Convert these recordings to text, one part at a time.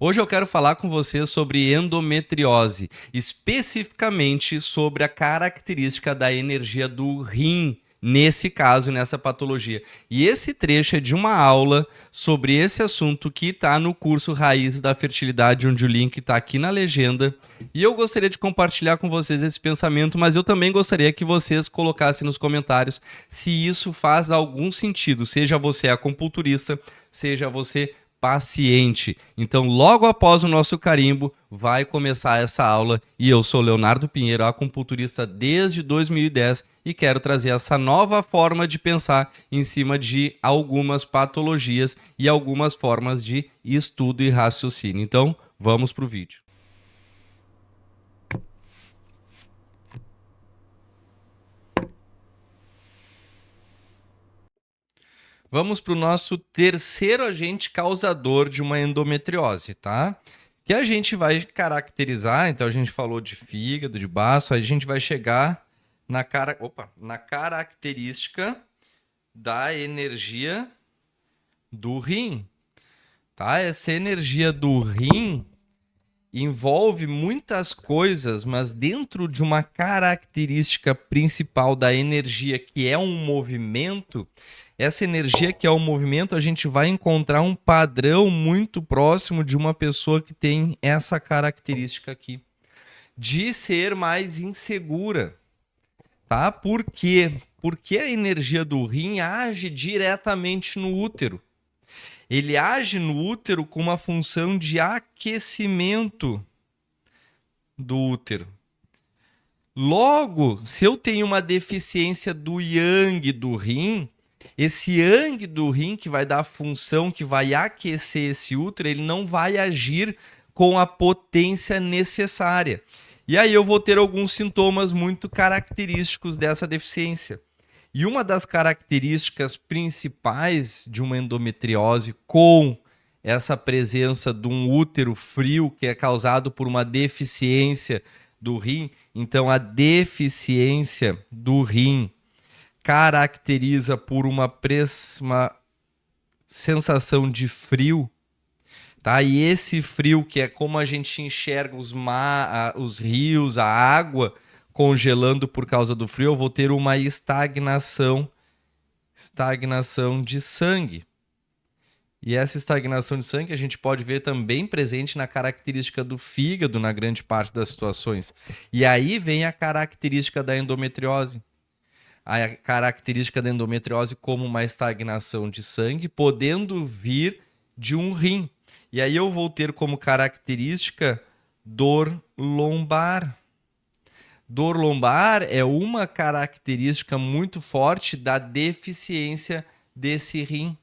Hoje eu quero falar com você sobre endometriose, especificamente sobre a característica da energia do rim, nesse caso, nessa patologia. E esse trecho é de uma aula sobre esse assunto que está no curso Raízes da Fertilidade, onde o link está aqui na legenda. E eu gostaria de compartilhar com vocês esse pensamento, mas eu também gostaria que vocês colocassem nos comentários se isso faz algum sentido, seja você acupunturista, seja você paciente. Então, logo após o nosso carimbo, vai começar essa aula e eu sou Leonardo Pinheiro, acupunturista desde 2010 e quero trazer essa nova forma de pensar em cima de algumas patologias e algumas formas de estudo e raciocínio. Então, vamos para o vídeo. Vamos para o nosso terceiro agente causador de uma endometriose, tá? Que a gente vai caracterizar, então a gente falou de fígado, de baço, a gente vai chegar na característica da energia do rim, tá? Essa energia do rim envolve muitas coisas, mas dentro de uma característica principal da energia, que é um movimento, essa energia que é o movimento, a gente vai encontrar um padrão muito próximo de uma pessoa que tem essa característica aqui, de ser mais insegura, tá? Por quê? Porque a energia do rim age diretamente no útero. Ele age no útero com uma função de aquecimento do útero. Logo, se eu tenho uma deficiência do yang do rim, esse yang do rim que vai dar a função que vai aquecer esse útero, ele não vai agir com a potência necessária. E aí eu vou ter alguns sintomas muito característicos dessa deficiência. E uma das características principais de uma endometriose com essa presença de um útero frio que é causado por uma deficiência do rim, então a deficiência do rim caracteriza por uma sensação de frio, tá? E esse frio que é como a gente enxerga os rios, a água congelando por causa do frio, eu vou ter uma estagnação de sangue. E essa estagnação de sangue a gente pode ver também presente na característica do fígado na grande parte das situações. E aí vem a característica da endometriose. A característica da endometriose como uma estagnação de sangue, podendo vir de um rim. E aí eu vou ter como característica dor lombar. Dor lombar é uma característica muito forte da deficiência desse rim.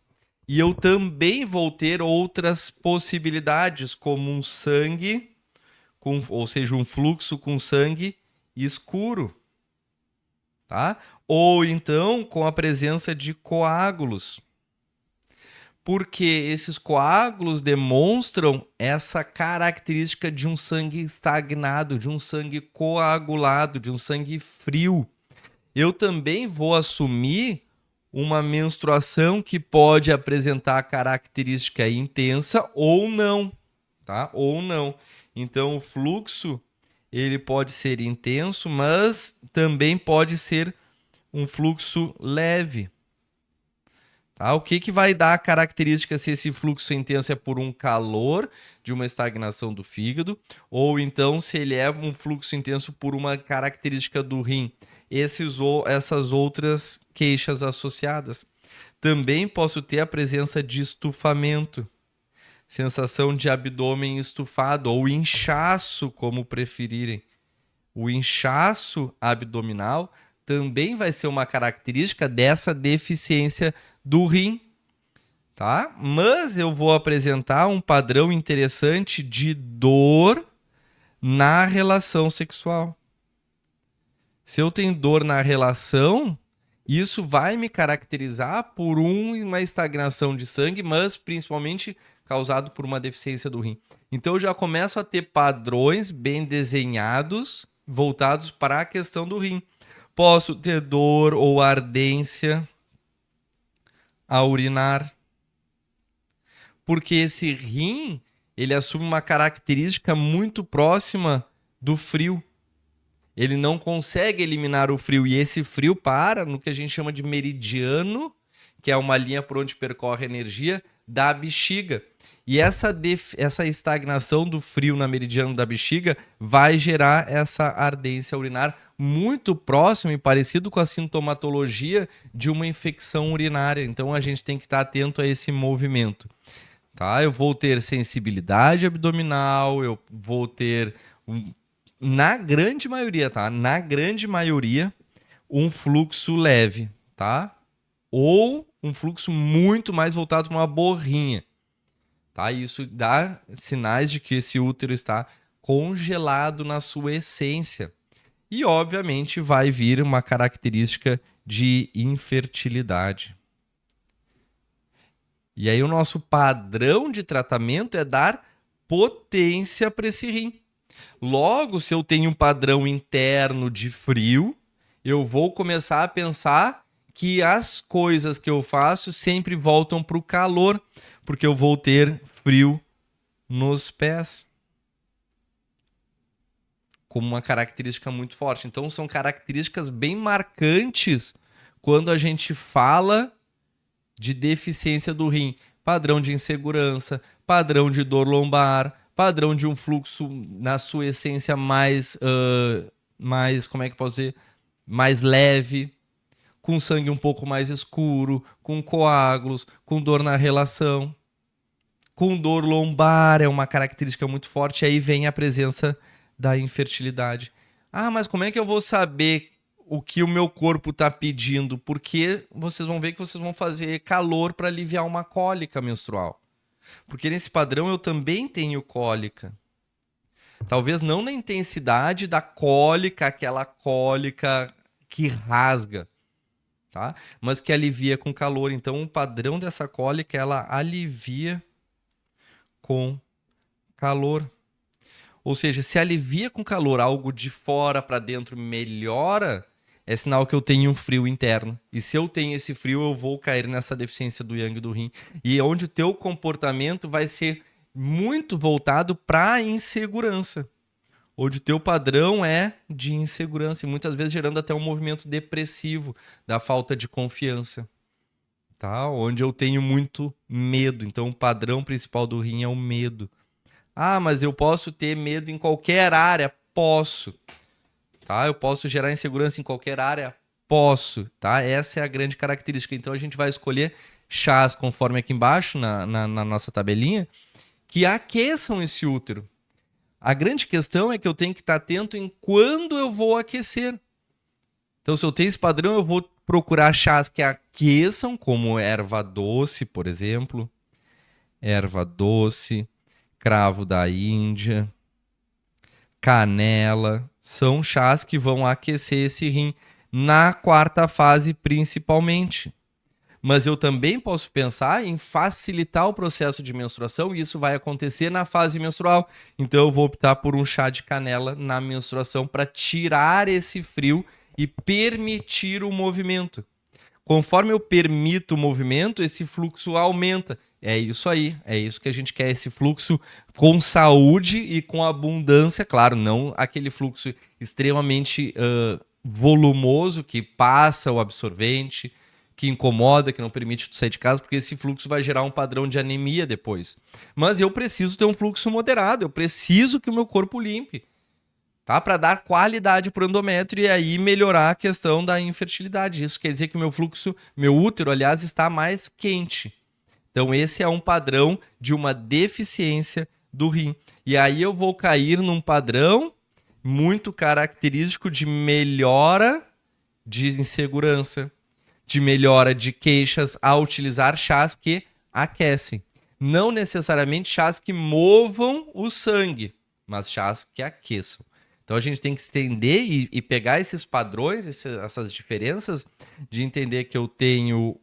E eu também vou ter outras possibilidades, como um sangue, ou seja, um fluxo com sangue escuro, tá? Ou então com a presença de coágulos. Porque esses coágulos demonstram essa característica de um sangue estagnado, de um sangue coagulado, de um sangue frio. Eu também vou assumir uma menstruação que pode apresentar característica intensa ou não, tá? Ou não. Então o fluxo ele pode ser intenso, mas também pode ser um fluxo leve. Tá? O que vai dar a característica se esse fluxo intenso é por um calor de uma estagnação do fígado, ou então se ele é um fluxo intenso por uma característica do rim, essas outras queixas associadas. Também posso ter a presença de estufamento, sensação de abdômen estufado ou inchaço, como preferirem. O inchaço abdominal também vai ser uma característica dessa deficiência do rim, tá? Mas eu vou apresentar um padrão interessante de dor na relação sexual. Se eu tenho dor na relação, isso vai me caracterizar por uma estagnação de sangue, mas principalmente causado por uma deficiência do rim. Então eu já começo a ter padrões bem desenhados voltados para a questão do rim. Posso ter dor ou ardência a urinar, porque esse rim ele assume uma característica muito próxima do frio. Ele não consegue eliminar o frio, e esse frio para no que a gente chama de meridiano, que é uma linha por onde percorre a energia da bexiga. E essa estagnação do frio na meridiano da bexiga vai gerar essa ardência urinar muito próximo e parecido com a sintomatologia de uma infecção urinária. Então a gente tem que estar atento a esse movimento. Tá? Eu vou ter sensibilidade abdominal, eu vou ter, na grande maioria, tá? Na grande maioria, um fluxo leve, tá? Ou um fluxo muito mais voltado para uma borrinha. Tá? Isso dá sinais de que esse útero está congelado na sua essência. E, obviamente, vai vir uma característica de infertilidade. E aí o nosso padrão de tratamento é dar potência para esse rim. Logo, se eu tenho um padrão interno de frio, eu vou começar a pensar que as coisas que eu faço sempre voltam para o calor, porque eu vou ter frio nos pés, como uma característica muito forte. Então, são características bem marcantes quando a gente fala de deficiência do rim. Padrão de insegurança, padrão de dor lombar, padrão de um fluxo na sua essência mais, como é que eu posso dizer? Mais leve, com sangue um pouco mais escuro, com coágulos, com dor na relação, com dor lombar, é uma característica muito forte. Aí vem a presença da infertilidade. Ah, mas como é que eu vou saber o que o meu corpo está pedindo? Porque vocês vão ver que vocês vão fazer calor para aliviar uma cólica menstrual. Porque nesse padrão eu também tenho cólica. Talvez não na intensidade da cólica, aquela cólica que rasga, tá? Mas que alivia com calor. Então o padrão dessa cólica, ela alivia com calor. Ou seja, se alivia com calor, algo de fora para dentro melhora, é sinal que eu tenho um frio interno. E se eu tenho esse frio, eu vou cair nessa deficiência do yang do rim. E é onde o teu comportamento vai ser muito voltado para a insegurança. Onde o teu padrão é de insegurança e muitas vezes gerando até um movimento depressivo da falta de confiança. Tá? Onde eu tenho muito medo. Então o padrão principal do rim é o medo. Ah, mas eu posso ter medo em qualquer área? Posso. Tá? Eu posso gerar insegurança em qualquer área? Posso. Tá? Essa é a grande característica. Então a gente vai escolher chás, conforme aqui embaixo na nossa tabelinha, que aqueçam esse útero. A grande questão é que eu tenho que estar atento em quando eu vou aquecer. Então, se eu tenho esse padrão, eu vou procurar chás que aqueçam, como erva doce, por exemplo. Erva doce, cravo da Índia, canela. São chás que vão aquecer esse rim na quarta fase, principalmente. Mas eu também posso pensar em facilitar o processo de menstruação e isso vai acontecer na fase menstrual. Então eu vou optar por um chá de canela na menstruação para tirar esse frio e permitir o movimento. Conforme eu permito o movimento, esse fluxo aumenta. É isso aí, é isso que a gente quer, esse fluxo com saúde e com abundância, claro, não aquele fluxo extremamente volumoso que passa o absorvente, que incomoda, que não permite tu sair de casa, porque esse fluxo vai gerar um padrão de anemia depois. Mas eu preciso ter um fluxo moderado, eu preciso que o meu corpo limpe, tá? Para dar qualidade para o endométrio e aí melhorar a questão da infertilidade. Isso quer dizer que o meu fluxo, meu útero, aliás, está mais quente. Então esse é um padrão de uma deficiência do rim. E aí eu vou cair num padrão muito característico de melhora de insegurança, de melhora de queixas ao utilizar chás que aquecem. Não necessariamente chás que movam o sangue, mas chás que aqueçam. Então a gente tem que estender e pegar esses padrões, essas diferenças, de entender que eu tenho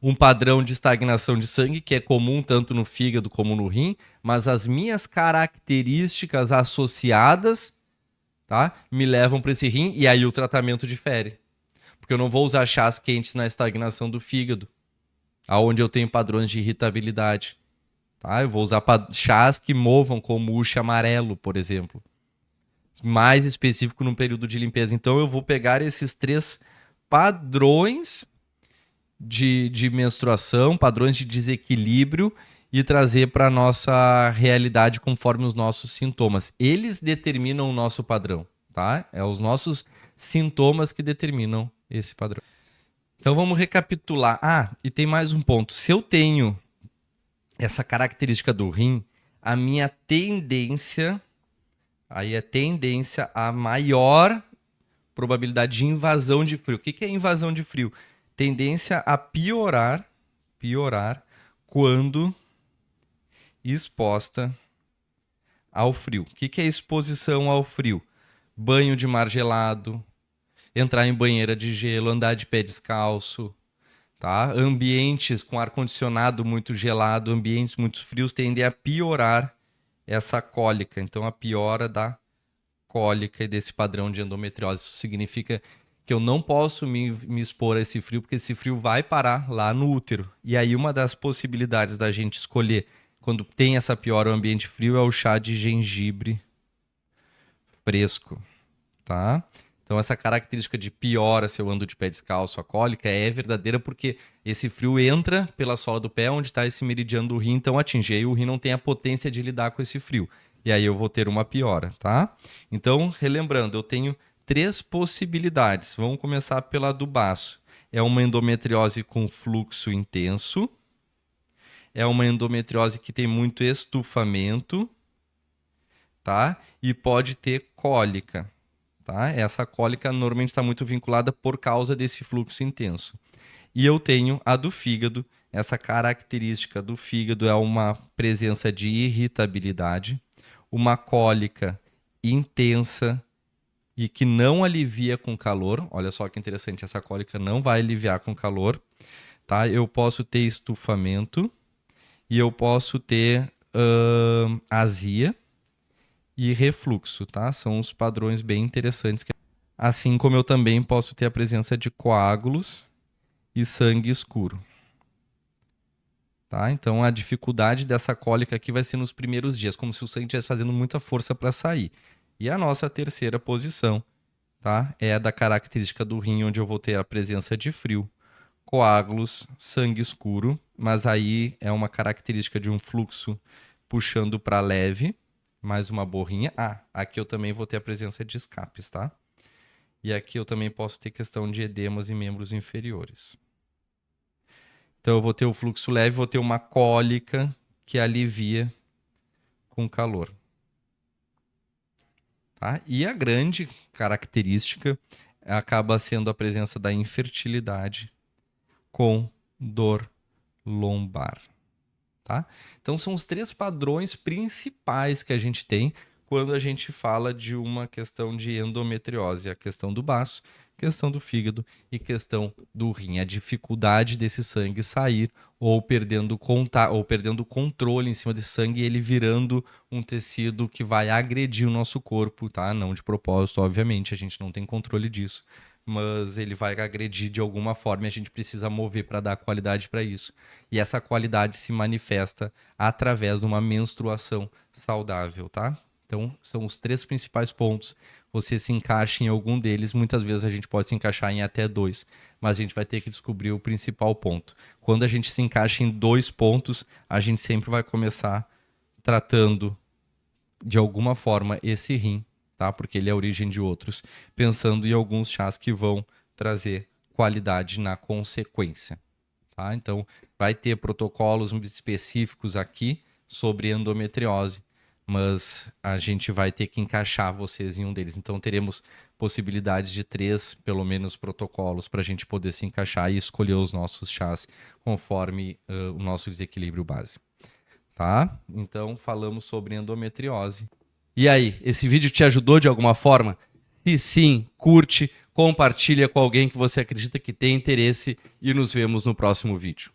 um padrão de estagnação de sangue que é comum tanto no fígado como no rim, mas as minhas características associadas, tá, me levam para esse rim e aí o tratamento difere. Porque eu não vou usar chás quentes na estagnação do fígado, aonde eu tenho padrões de irritabilidade. Tá? Eu vou usar chás que movam com mousse amarelo, por exemplo. Mais específico no período de limpeza. Então eu vou pegar esses 3 padrões de menstruação, padrões de desequilíbrio e trazer para a nossa realidade conforme os nossos sintomas. Eles determinam o nosso padrão, tá? É os nossos sintomas que determinam esse padrão. Então vamos recapitular. E tem mais um ponto. Se eu tenho essa característica do rim, a minha tendência, aí é tendência a maior probabilidade de invasão de frio. O que é invasão de frio? Tendência a piorar quando exposta ao frio. O que é exposição ao frio? Banho de mar gelado, entrar em banheira de gelo, andar de pé descalço, tá? Ambientes com ar-condicionado muito gelado, ambientes muito frios tendem a piorar essa cólica. Então, a piora da cólica e desse padrão de endometriose. Isso significa que eu não posso me expor a esse frio, porque esse frio vai parar lá no útero. E aí, uma das possibilidades da gente escolher, quando tem essa piora, o ambiente frio, é o chá de gengibre fresco, tá? Então, essa característica de piora se eu ando de pé descalço, a cólica, é verdadeira porque esse frio entra pela sola do pé, onde está esse meridiano do rim, então atinge. Aí o rim não tem a potência de lidar com esse frio. E aí eu vou ter uma piora, tá? Então, relembrando, eu tenho 3 possibilidades. Vamos começar pela do baço. É uma endometriose com fluxo intenso. É uma endometriose que tem muito estufamento, tá? E pode ter cólica. Tá? Essa cólica normalmente está muito vinculada por causa desse fluxo intenso. E eu tenho a do fígado. Essa característica do fígado é uma presença de irritabilidade, uma cólica intensa e que não alivia com calor. Olha só que interessante, essa cólica não vai aliviar com calor. Tá? Eu posso ter estufamento e eu posso ter azia e refluxo, tá? São os padrões bem interessantes. Assim como eu também posso ter a presença de coágulos e sangue escuro. Tá? Então a dificuldade dessa cólica aqui vai ser nos primeiros dias, como se o sangue estivesse fazendo muita força para sair. E a nossa terceira posição, tá? É a da característica do rim, onde eu vou ter a presença de frio, coágulos, sangue escuro, mas aí é uma característica de um fluxo puxando para leve, mais uma borrinha. Aqui eu também vou ter a presença de escapes, tá? E aqui eu também posso ter questão de edemas em membros inferiores. Então eu vou ter o fluxo leve, vou ter uma cólica que alivia com calor. Tá? E a grande característica acaba sendo a presença da infertilidade com dor lombar. Tá? Então são os 3 padrões principais que a gente tem quando a gente fala de uma questão de endometriose. A questão do baço, questão do fígado e questão do rim. A dificuldade desse sangue sair ou perdendo o controle em cima desse sangue e ele virando um tecido que vai agredir o nosso corpo, tá? Não de propósito, obviamente, a gente não tem controle disso. Mas ele vai agredir de alguma forma e a gente precisa mover para dar qualidade para isso. E essa qualidade se manifesta através de uma menstruação saudável, tá? Então, são os 3 principais pontos. Você se encaixa em algum deles, muitas vezes a gente pode se encaixar em até 2, mas a gente vai ter que descobrir o principal ponto. Quando a gente se encaixa em 2 pontos, a gente sempre vai começar tratando de alguma forma esse rim, tá? Porque ele é a origem de outros, pensando em alguns chás que vão trazer qualidade na consequência. Tá? Então, vai ter protocolos específicos aqui sobre endometriose, mas a gente vai ter que encaixar vocês em um deles. Então, teremos possibilidades de 3, pelo menos, protocolos para a gente poder se encaixar e escolher os nossos chás conforme o nosso desequilíbrio base. Tá? Então, falamos sobre endometriose. E aí, esse vídeo te ajudou de alguma forma? Se sim, curte, compartilha com alguém que você acredita que tem interesse e nos vemos no próximo vídeo.